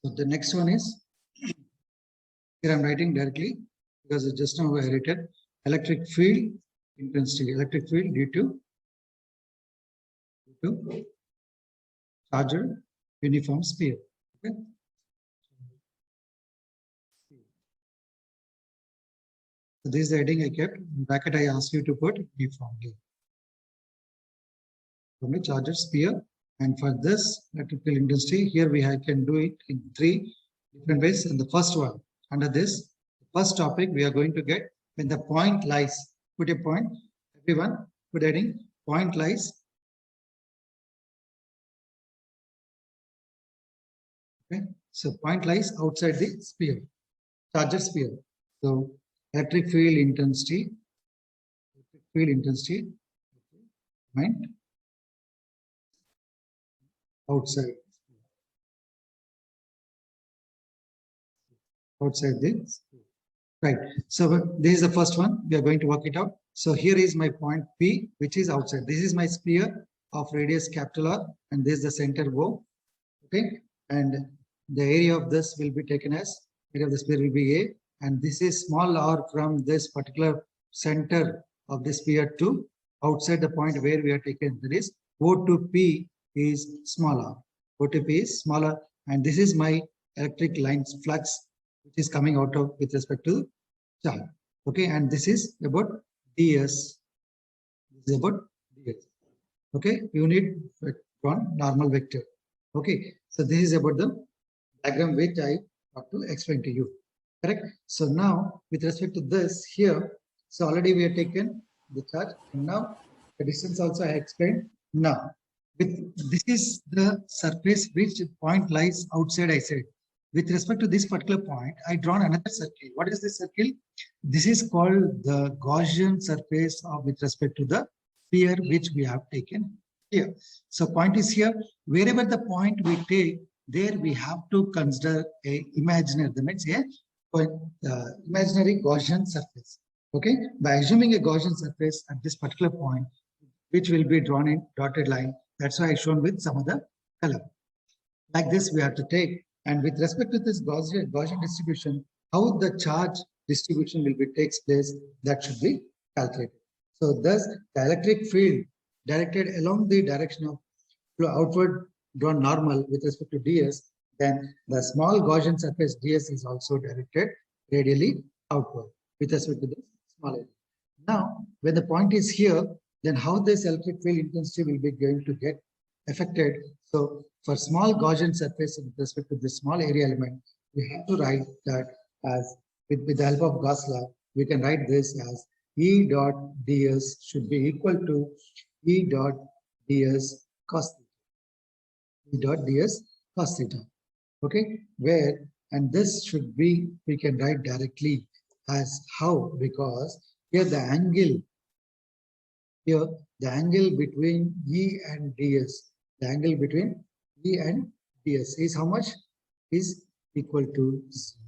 So the next one is, here I'm writing directly because it's just now inherited electric field intensity, electric field due to charger uniform sphere. Okay. So this is the heading I kept. In bracket, I asked you to put uniformly. From the charger sphere, and for this electrical intensity, here I can do it in 3 different ways. And the first one, under this, the first topic we are going to get when the point lies. Put a point, everyone, put heading, point lies. Okay, so point lies outside the sphere, charger sphere. So electric field intensity, point outside this. Right. So this is the first one. We are going to work it out. So here is my point P, which is outside. This is my sphere of radius capital R, and this is the center O. Okay. And the area of this will be taken as, area of the sphere will be A. And this is small r from this particular center of the sphere to outside the point where we are taken. That is O to P is smaller. O to P is smaller. And this is my electric lines flux, which is coming out of with respect to charge. Okay, and this is about ds. This is about ds. Okay, unit on normal vector. Okay, so this is about the diagram which I have to explain to you. Correct. So now, with respect to this here, so already we have taken the charge, and now the distance also I explained. Now, this is the surface which point lies outside. I said, with respect to this particular point, I drawn another circle. What is this circle? This is called the Gaussian surface of with respect to the sphere which we have taken here. So point is here. Wherever the point we take, there we have to consider a imaginary. That means imaginary Gaussian surface. Okay, by assuming a Gaussian surface at this particular point, which will be drawn in dotted line. That's why I shown with some other color. Like this, we have to take. And with respect to this Gaussian distribution, how the charge distribution will be takes place, that should be calculated. So thus, the electric field directed along the direction of outward drawn normal with respect to ds, then the small Gaussian surface ds is also directed radially outward with respect to this small area. Now, when the point is here, then how this electric field intensity will be going to get affected. So for small Gaussian surface with respect to this small area element, we have to write that as with the help of Gauss law, we can write this as E dot ds should be equal to E dot ds cos theta. E dot ds cos theta. Okay, where and this should be, we can write directly as how, because here the angle between E and ds, the angle between E and ds is how much? Is equal to 0.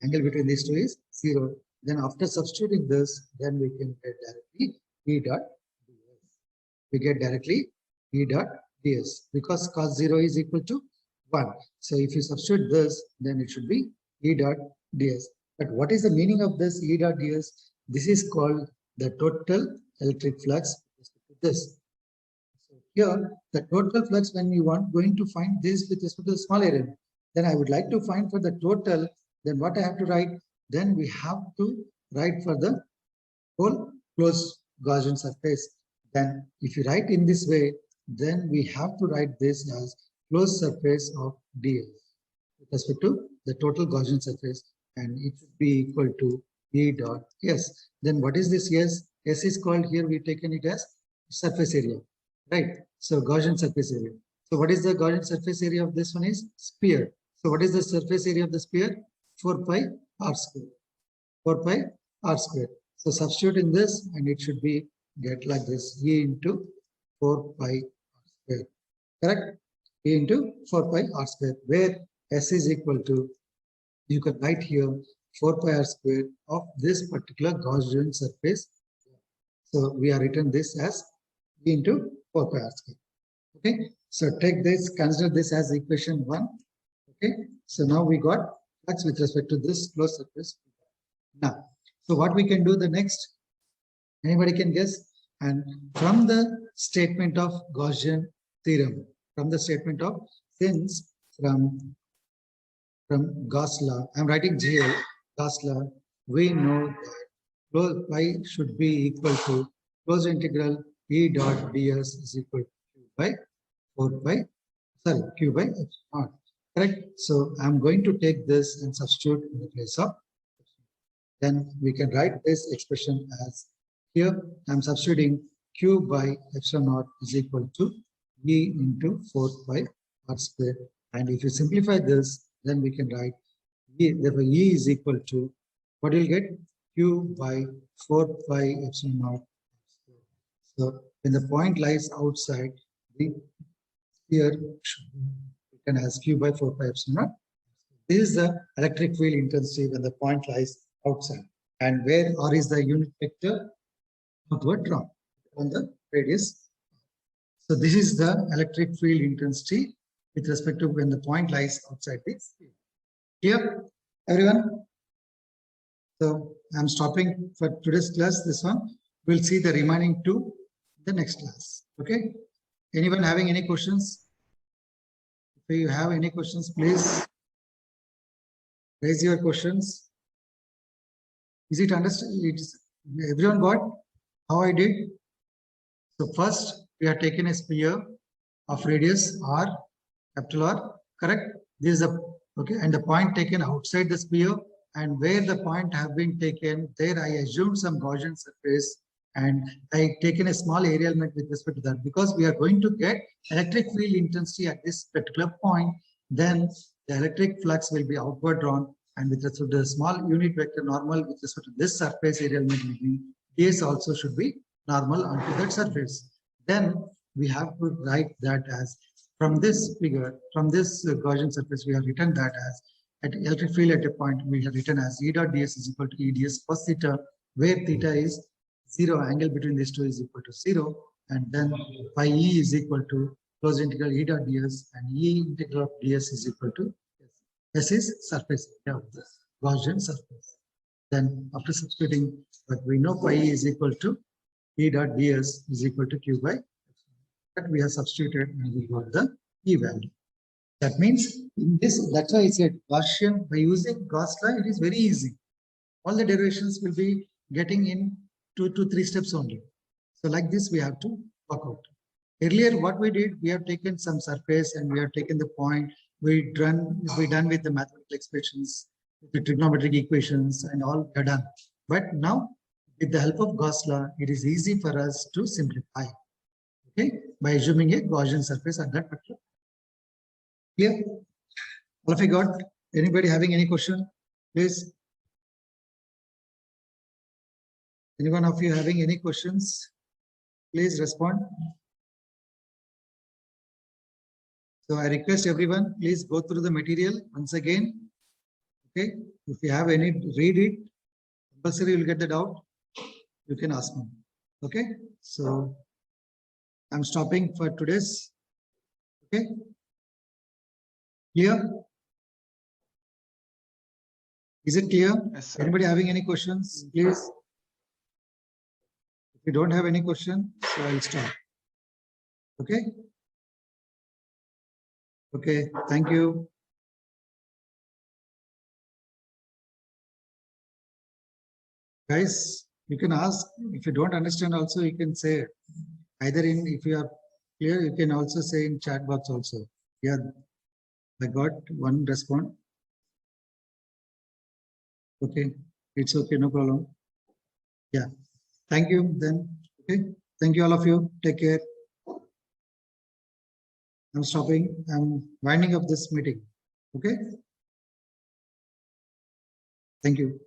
Angle between these two is 0. Then after substituting this, then we can get directly E dot ds. We get directly E dot ds because cos 0 is equal to 1. So if you substitute this, then it should be E dot ds. But what is the meaning of this E dot ds? This is called the total electric flux. This. So here, the total flux, when you want going to find this with respect to the small area, then I would like to find for the total. Then what I have to write? Then we have to write for the whole closed Gaussian surface. Then if you write in this way, then we have to write this as closed surface of ds with respect to the total Gaussian surface, and it should be equal to E dot S. Then what is this S? S is called here, we've taken it as surface area, right? So Gaussian surface area. So what is the Gaussian surface area of this one is sphere. So what is the surface area of the sphere? 4 pi r square. 4 pi r square. So substitute in this and it should be get like this, E into 4 pi r square. Correct? E into 4 pi r square, where S is equal to, you can write here 4 pi r square of this particular Gaussian surface. So we are written this as E into 4 pi r square. Okay. So take this, consider this as equation 1. Okay. So now we got flux with respect to this closed surface. Now, so what we can do the next, anybody can guess? And from the statement of Gaussian theorem, from the statement of, since from Gauss law, I'm writing GL, Gauss law, we know that close pi should be equal to closed integral E dot ds is equal to Q by 4 pi, sorry, Q by F naught. Correct? So I'm going to take this and substitute in the place of, then we can write this expression as, here I'm substituting Q by epsilon naught is equal to E into 4 pi r square. And if you simplify this, then we can write E, therefore E is equal to, what you'll get? Q by 4 pi epsilon naught. So when the point lies outside, the sphere should be written as Q by 4 pi epsilon naught. This is the electric field intensity when the point lies outside. And where R is the unit vector outward drawn on the radius. So this is the electric field intensity with respect to when the point lies outside the sphere. Clear, everyone? So I'm stopping for today's class, this one. We'll see the remaining two in the next class. Okay. Anyone having any questions? If you have any questions, please raise your questions. Is it understood? Everyone got how I did? So first we are taking a sphere of radius R, capital R, correct? This is the, okay, and the point taken outside the sphere, and where the point have been taken, there I assumed some Gaussian surface and I taken a small area element with respect to that, because we are going to get electric field intensity at this particular point, then the electric flux will be outward drawn, and with respect to the small unit vector normal with respect to this surface area element, ds also should be normal onto that surface. Then we have to write that as, from this figure, from this Gaussian surface, we have written that as, at electric field at a point, we have written as E dot ds is equal to E ds cos theta, where theta is 0, angle between these two is equal to 0, and then pi E is equal to closed integral E dot ds, and E integral of ds is equal to S is surface area of the Gaussian surface. Then after substituting, but we know pi E is equal to E dot ds is equal to Q by, but we have substituted and we got the E value. That means in this, that's why I said Gaussian, by using Gauss law, it is very easy. all the derivations will be getting in 2 to 3 steps only. So like this, we have to work out. Earlier, what we did, we have taken some surface and we have taken the point. We done with the mathematical expressions, the trigonometric equations, and all are done. But now, with the help of Gauss law, it is easy for us to simplify. Okay, by assuming a Gaussian surface at that particular. Clear? All of you got? Anybody having any question? Please. Anyone of you having any questions? Please respond. So I request everyone, please go through the material once again. Okay, if you have any, read it. Compulsory, you'll get the doubt. You can ask me. Okay, so I'm stopping for today's. Okay, clear? Is it clear? Yes, sir. Anybody having any questions? Please. If you don't have any question, so I'll stop. Okay. Okay, thank you. Guys, you can ask. If you don't understand also, you can say either in, if you are clear, you can also say in chat box also. Yeah, I got one response. Okay, it's okay, no problem. Yeah, thank you then. Okay, thank you all of you. Take care. I'm stopping. I'm winding up this meeting. Okay. Thank you.